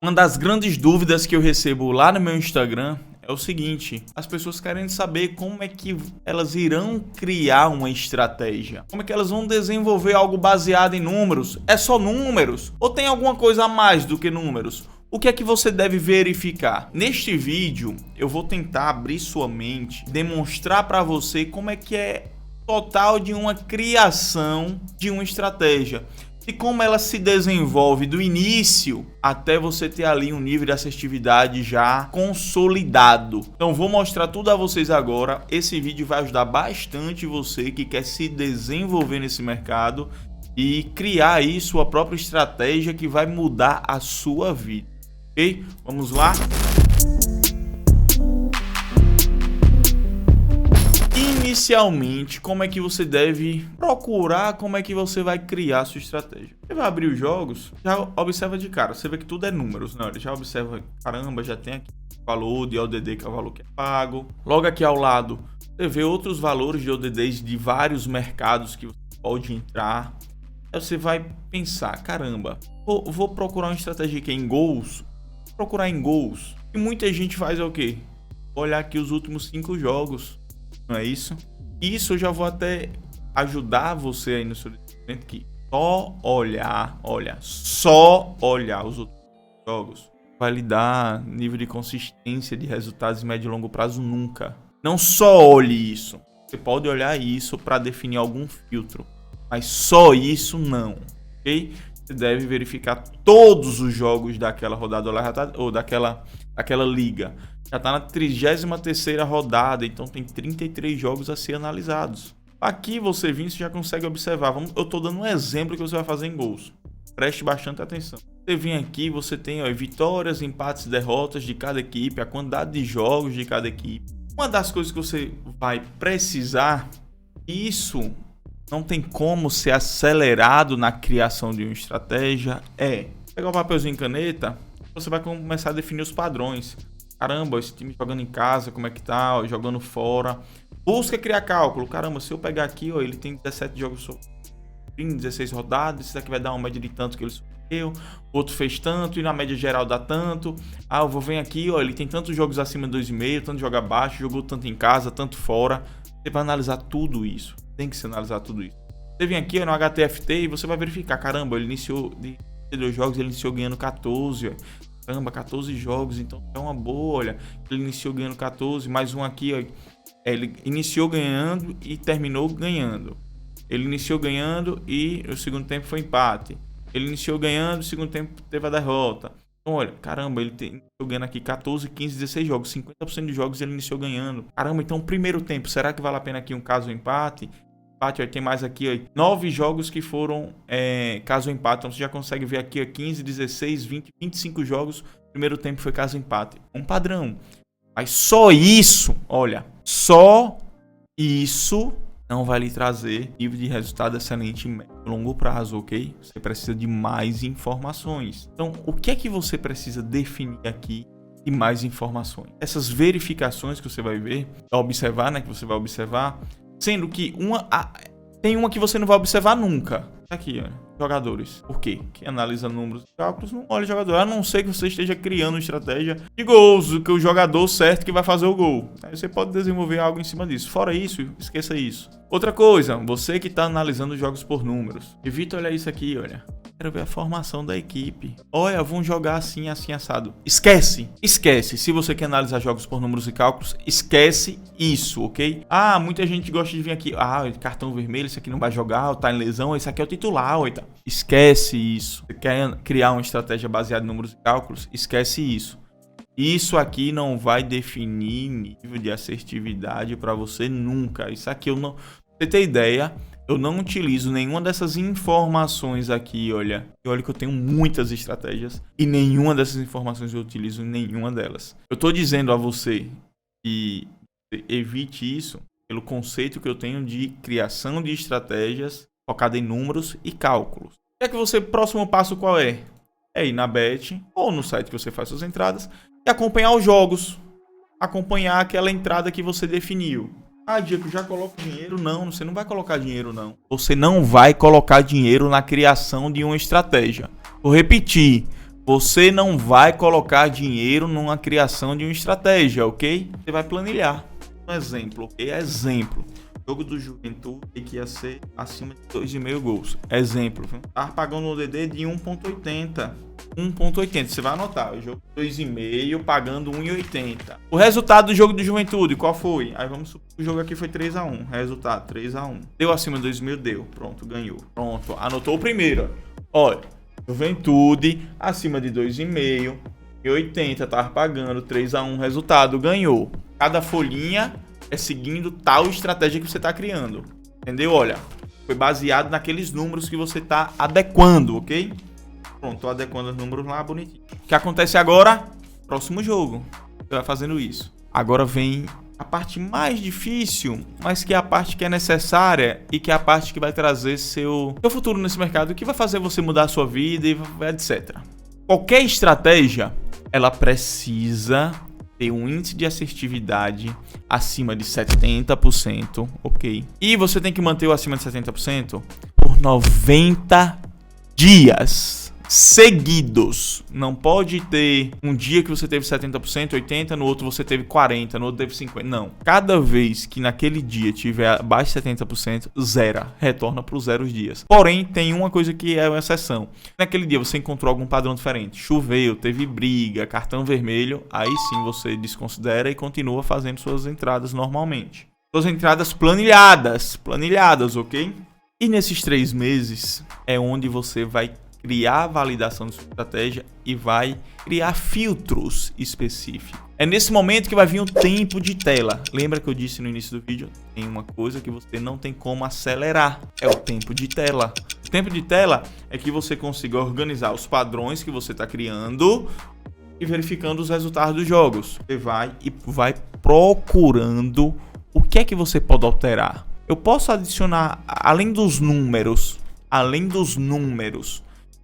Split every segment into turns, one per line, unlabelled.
Uma das grandes dúvidas que eu recebo lá no meu Instagram é o seguinte: as pessoas querem saber como é que elas irão criar uma estratégia. Como é que elas vão desenvolver algo baseado em números? É só números? Ou tem alguma coisa a mais do que números? O que é que você deve verificar? Neste vídeo, eu vou tentar abrir sua mente, demonstrar para você como é que é total de uma criação de uma estratégia. E como ela se desenvolve do início até você ter ali um nível de assertividade já consolidado. Então vou mostrar tudo a vocês agora. Esse vídeo vai ajudar bastante você que quer se desenvolver nesse mercado e criar aí sua própria estratégia que vai mudar a sua vida. Ok? Vamos lá? Inicialmente, como é que você deve procurar, como é que você vai criar a sua estratégia? Você vai abrir os jogos, já observa de cara, você vê que tudo é números, né? Já observa, caramba, já tem aqui o valor de ODD, que é o valor que é pago. Logo aqui ao lado, você vê outros valores de ODDs de vários mercados que você pode entrar. Aí você vai pensar, caramba, vou procurar uma estratégia aqui em gols, procurar em gols. E muita gente faz o quê? Olhar aqui os últimos 5 jogos. Não é isso? Isso eu já vou até ajudar você aí no seu desenvolvimento, que só olhar os outros jogos vai lhe dar nível de consistência de resultados em médio e longo prazo nunca. Não só olhe isso. Você pode olhar isso para definir algum filtro, mas só isso não, ok? Você deve verificar todos os jogos daquela rodada ou daquela liga. Já está na 33ª rodada, então tem 33 jogos a ser analisados. Aqui você já consegue observar. Eu estou dando um exemplo que você vai fazer em gols. Preste bastante atenção. Você vem aqui, você tem vitórias, empates, derrotas de cada equipe, a quantidade de jogos de cada equipe. Uma das coisas que você vai precisar, isso não tem como ser acelerado na criação de uma estratégia, é pegar o papelzinho e caneta, você vai começar a definir os padrões. Caramba, esse time jogando em casa, como é que tá? Jogando fora. Busca criar cálculo. Caramba, se eu pegar aqui, ele tem 17 jogos, 16 rodadas, esse daqui vai dar uma média de tanto que ele sofreu, outro fez tanto, e na média geral dá tanto. Eu vou ver aqui, ele tem tantos jogos acima de 2,5, tanto jogo abaixo, jogou tanto em casa, tanto fora. Você vai analisar tudo isso. Tem que se analisar tudo isso. Você vem aqui no HTFT e você vai verificar. Caramba, ele iniciou de 2 jogos, ele iniciou ganhando 14. Caramba, 14 jogos, então é uma boa. Olha, ele iniciou ganhando 14, mais um aqui, ele iniciou ganhando e terminou ganhando. Ele iniciou ganhando e o segundo tempo foi empate. Ele iniciou ganhando, o segundo tempo teve a derrota. Então, olha, caramba, ele iniciou ganhando aqui 14, 15, 16 jogos. 50% de jogos ele iniciou ganhando. Caramba, então primeiro tempo, será que vale a pena aqui um caso empate? Tem mais aqui 9 jogos que foram caso empate. Então você já consegue ver aqui 15, 16, 20, 25 jogos. Primeiro tempo foi caso empate. Um padrão. Mas só isso, olha, só isso não vai lhe trazer nível de resultado excelente em longo prazo, ok? Você precisa de mais informações. Então, o que é que você precisa definir aqui de mais informações? Essas verificações que você vai ver, observar, né? Que você vai observar. Sendo que tem uma que você não vai observar nunca. Aqui, jogadores. Por quê? Quem analisa números e cálculos não olha jogador. A não ser que você esteja criando uma estratégia de gols, que o jogador certo que vai fazer o gol. Aí você pode desenvolver algo em cima disso. Fora isso, esqueça isso. Outra coisa, você que está analisando jogos por números, evita olhar isso aqui, olha. Quero ver a formação da equipe. Olha, vão jogar assim, assim, assado. Esquece. Se você quer analisar jogos por números e cálculos, esquece isso, ok? Muita gente gosta de vir aqui. Cartão vermelho, esse aqui não vai jogar, tá em lesão, esse aqui é o titular, Esquece isso. Você quer criar uma estratégia baseada em números e cálculos? Esquece isso. Isso aqui não vai definir nível de assertividade para você nunca. Isso aqui eu não... Pra você ter ideia, eu não utilizo nenhuma dessas informações aqui, olha. E olha que eu tenho muitas estratégias e nenhuma dessas informações eu utilizo em nenhuma delas. Eu tô dizendo a você que evite isso pelo conceito que eu tenho de criação de estratégias focada em números e cálculos. Próximo passo qual é? É ir na Bet ou no site que você faz suas entradas e acompanhar os jogos. Acompanhar aquela entrada que você definiu. Diego, já coloco dinheiro? Não, você não vai colocar dinheiro, não. Você não vai colocar dinheiro na criação de uma estratégia. Vou repetir. Você não vai colocar dinheiro numa criação de uma estratégia, ok? Você vai planilhar. Um exemplo, ok? Exemplo. Jogo do Juventude que ia ser acima de 2,5 gols. Exemplo. Tava pagando um DD de 1,80. 1,80. Você vai anotar. O jogo 2,5 pagando 1,80. O resultado do jogo do Juventude, qual foi? Aí vamos supor que o jogo aqui foi 3-1. Resultado, 3-1. Deu acima de 2,5? Deu. Pronto, ganhou. Pronto, anotou o primeiro. Olha, Juventude acima de 2,5. 1,80. Tava pagando 3-1. Resultado, ganhou. Cada folhinha é seguindo tal estratégia que você está criando. Entendeu? Olha, foi baseado naqueles números que você está adequando, ok? Pronto, tô adequando os números lá, bonitinho. O que acontece agora? Próximo jogo. Você vai fazendo isso. Agora vem a parte mais difícil, mas que é a parte que é necessária e que é a parte que vai trazer seu futuro nesse mercado, que vai fazer você mudar a sua vida e etc. Qualquer estratégia, ela precisa ter um índice de assertividade acima de 70%, ok? E você tem que manter o acima de 70% por 90 dias seguidos. Não pode ter um dia que você teve 70%, 80%, no outro você teve 40%, no outro teve 50%. Não. Cada vez que naquele dia tiver abaixo de 70%, zera. Retorna para os 0 dias. Porém, tem uma coisa que é uma exceção. Naquele dia você encontrou algum padrão diferente. Choveu, teve briga, cartão vermelho. Aí sim você desconsidera e continua fazendo suas entradas normalmente. Suas entradas planilhadas, ok? E nesses 3 meses é onde você vai criar a validação de sua estratégia e vai criar filtros específicos. É nesse momento que vai vir o tempo de tela. Lembra que eu disse no início do vídeo? Tem uma coisa que você não tem como acelerar. É o tempo de tela. O tempo de tela é que você consiga organizar os padrões que você está criando e verificando os resultados dos jogos. Você vai procurando o que é que você pode alterar. Eu posso adicionar, além dos números,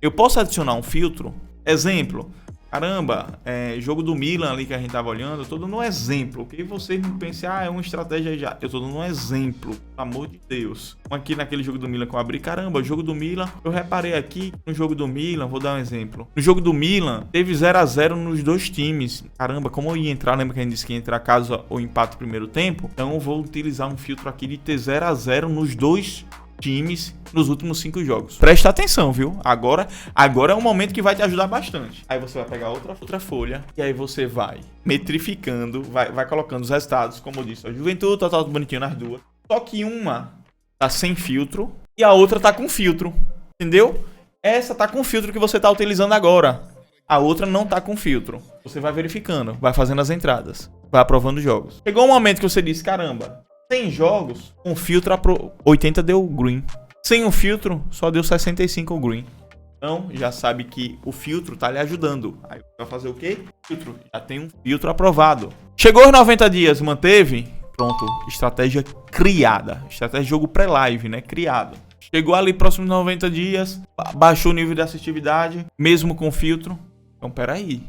eu posso adicionar um filtro. Exemplo, caramba, jogo do Milan ali que a gente tava olhando, eu tô dando um exemplo, que vocês não pensem, é uma estratégia já. Eu tô dando um exemplo, pelo amor de Deus. Aqui naquele jogo do Milan que eu abri, caramba, o jogo do Milan, eu reparei aqui no jogo do Milan, vou dar um exemplo. No jogo do Milan, teve 0-0 nos 2 times. Caramba, como eu ia entrar, lembra que a gente disse que ia entrar caso o empate no primeiro tempo? Então eu vou utilizar um filtro aqui de ter 0-0 nos 2 times nos últimos 5 jogos. Presta atenção, viu? Agora é um momento que vai te ajudar bastante. Aí você vai pegar outra folha e aí você vai metrificando, vai colocando os resultados, como eu disse, a Juventude, total bonitinho nas duas. Só que uma tá sem filtro e a outra tá com filtro. Entendeu? Essa tá com o filtro que você tá utilizando agora. A outra não tá com filtro. Você vai verificando, vai fazendo as entradas, vai aprovando jogos. Chegou um momento que você disse, caramba, 100 jogos, um filtro 80 deu green. Sem um filtro, só deu 65 green. Então, já sabe que o filtro tá lhe ajudando. Aí vai fazer o quê? Filtro. Já tem um filtro aprovado. Chegou os 90 dias, manteve? Pronto, estratégia criada. Estratégia de jogo pré-live, né? Criado. Chegou ali próximo de 90 dias, baixou o nível de assertividade, mesmo com filtro. Então, peraí.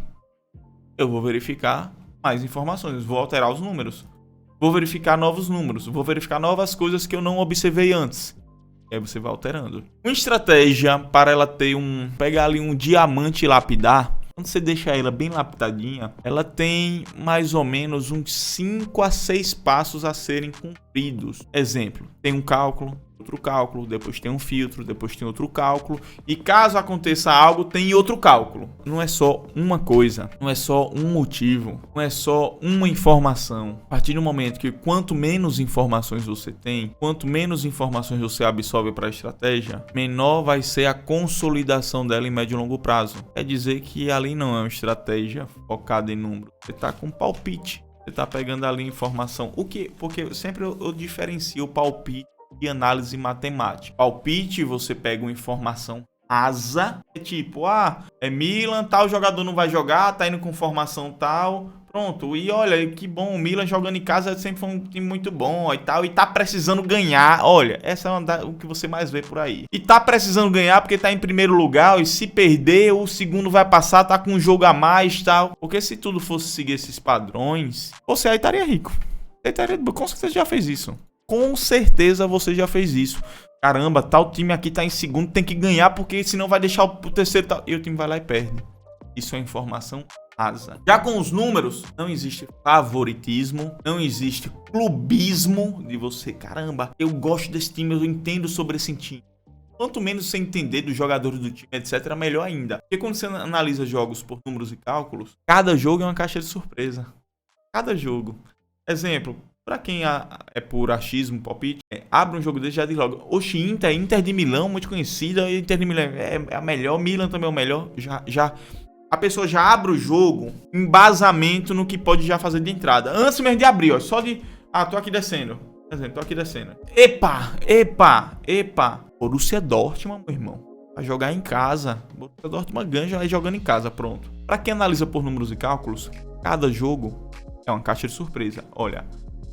Eu vou verificar mais informações, vou alterar os números. Vou verificar novos números, vou verificar novas coisas que eu não observei antes. E aí você vai alterando. Uma estratégia para ela ter pegar ali um diamante e lapidar. Quando você deixa ela bem lapidadinha, ela tem mais ou menos uns 5 a 6 passos a serem cumpridos. Exemplo, tem um cálculo, outro cálculo, depois tem um filtro, depois tem outro cálculo. E caso aconteça algo, tem outro cálculo. Não é só uma coisa, não é só um motivo, não é só uma informação. A partir do momento que quanto menos informações você tem, quanto menos informações você absorve para a estratégia, menor vai ser a consolidação dela em médio e longo prazo. Quer dizer que ali não é uma estratégia focada em número. Você está com palpite. Você está pegando ali informação. O que? Porque sempre eu diferencio o palpite de análise matemática. Palpite, você pega uma informação rasa, tipo, Milan, tal jogador não vai jogar, tá indo com formação tal, pronto, e olha, que bom, o Milan jogando em casa sempre foi um time muito bom e tal, e tá precisando ganhar, olha, essa é o que você mais vê por aí. E tá precisando ganhar porque tá em primeiro lugar, e se perder, o segundo vai passar, tá com um jogo a mais, tal. Porque se tudo fosse seguir esses padrões, você aí estaria rico. Com certeza já fez isso. Com certeza você já fez isso. Caramba, tal time aqui tá em segundo, tem que ganhar, porque senão vai deixar o terceiro tal. E o time vai lá e perde. Isso é informação rasa. Já com os números, não existe favoritismo, não existe clubismo de você, caramba, eu gosto desse time, eu entendo sobre esse time. Quanto menos você entender dos jogadores do time, etc., melhor ainda. Porque quando você analisa jogos por números e cálculos, cada jogo é uma caixa de surpresa. Cada jogo. Exemplo, pra quem é por achismo, palpite, abre um jogo desse e já diz logo, oxe, Inter de Milão, muito conhecida, Inter de Milão é a melhor, Milan também é o melhor, a pessoa já abre o jogo em embasamento no que pode já fazer de entrada. Antes mesmo de abrir, ó, só de, tô aqui descendo. Exemplo, tô aqui descendo. Epa. Borussia Dortmund, meu irmão. Vai jogar em casa. Borussia Dortmund ganha aí jogando em casa, pronto. Pra quem analisa por números e cálculos, cada jogo é uma caixa de surpresa. Olha,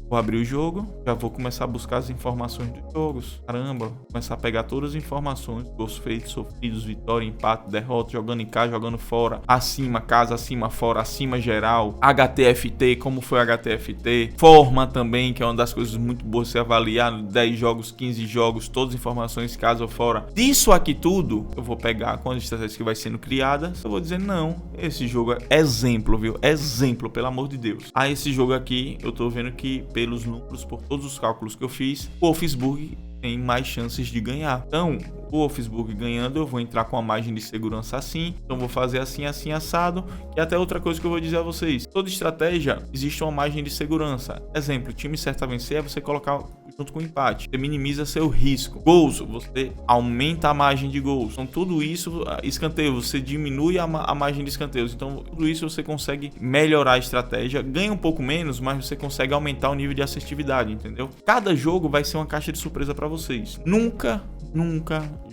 vou abrir o jogo, já vou começar a buscar as informações dos jogos. Caramba, começar a pegar todas as informações. Gols feitos, sofridos, vitória, empate, derrota, jogando em casa, jogando fora. Acima, casa, acima, fora, acima, geral. HTFT, como foi o HTFT. Forma também, que é uma das coisas muito boas você avaliar. 10 jogos, 15 jogos, todas as informações, casa ou fora. Disso aqui tudo, eu vou pegar com as estratégias que vai sendo criadas. Eu vou dizer, não, esse jogo é exemplo, viu? Exemplo, pelo amor de Deus. Esse jogo aqui, eu tô vendo que pelos números, por todos os cálculos que eu fiz, o Wolfsburg tem mais chances de ganhar. Então, o Wolfsburg ganhando, eu vou entrar com a margem de segurança assim. Então, vou fazer assim, assim, assado. E até outra coisa que eu vou dizer a vocês. Toda estratégia, existe uma margem de segurança. Exemplo, o time certo a vencer é você colocar junto com o empate. Você minimiza seu risco. Gols, você aumenta a margem de gols. Então, tudo isso, escanteio, você diminui a margem de escanteios. Então, tudo isso você consegue melhorar a estratégia. Ganha um pouco menos, mas você consegue aumentar o nível de assertividade, entendeu? Cada jogo vai ser uma caixa de surpresa para vocês. Nunca,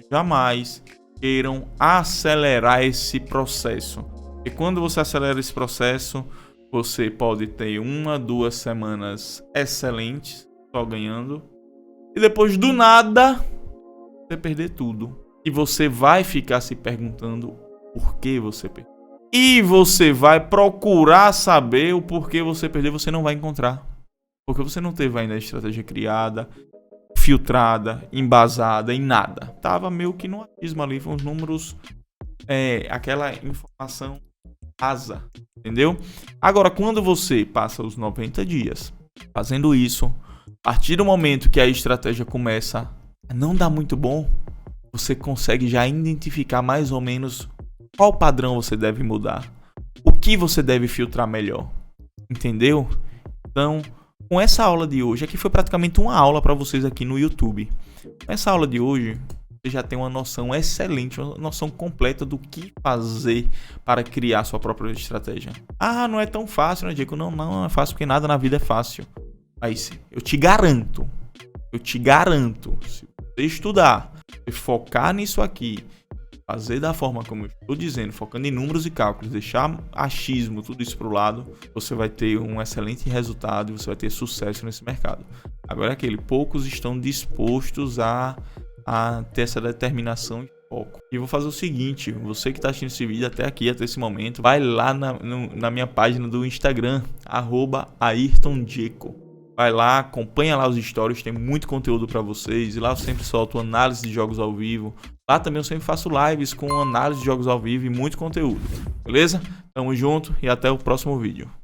jamais queiram acelerar esse processo. E quando você acelera esse processo, você pode ter 1, 2 semanas excelentes, só ganhando. E depois do nada, você perder tudo. E você vai ficar se perguntando por que você perdeu. E você vai procurar saber o porquê você perdeu, você não vai encontrar. Porque você não teve ainda a estratégia criada, filtrada, embasada em nada. Tava meio que no achismo ali, com os números, aquela informação rasa, entendeu? Agora, quando você passa os 90 dias fazendo isso, a partir do momento que a estratégia começa a não dar muito bom, você consegue já identificar mais ou menos qual padrão você deve mudar, o que você deve filtrar melhor, entendeu? Então, com essa aula de hoje, aqui foi praticamente uma aula para vocês aqui no YouTube. Com essa aula de hoje, você já tem uma noção excelente, uma noção completa do que fazer para criar sua própria estratégia. Não é tão fácil, né, Diego? Não é fácil, porque nada na vida é fácil. Mas eu te garanto, se você estudar, se focar nisso aqui, fazer da forma como eu estou dizendo, focando em números e cálculos, deixar achismo, tudo isso pro lado, você vai ter um excelente resultado e você vai ter sucesso nesse mercado. Agora poucos estão dispostos a ter essa determinação e foco. E vou fazer o seguinte, você que está assistindo esse vídeo até aqui, até esse momento, vai lá na minha página do Instagram, @AyrtonDieco. Vai lá, acompanha lá os stories, tem muito conteúdo para vocês. E lá eu sempre solto análise de jogos ao vivo. Lá também eu sempre faço lives com análise de jogos ao vivo e muito conteúdo. Beleza? Tamo junto e até o próximo vídeo.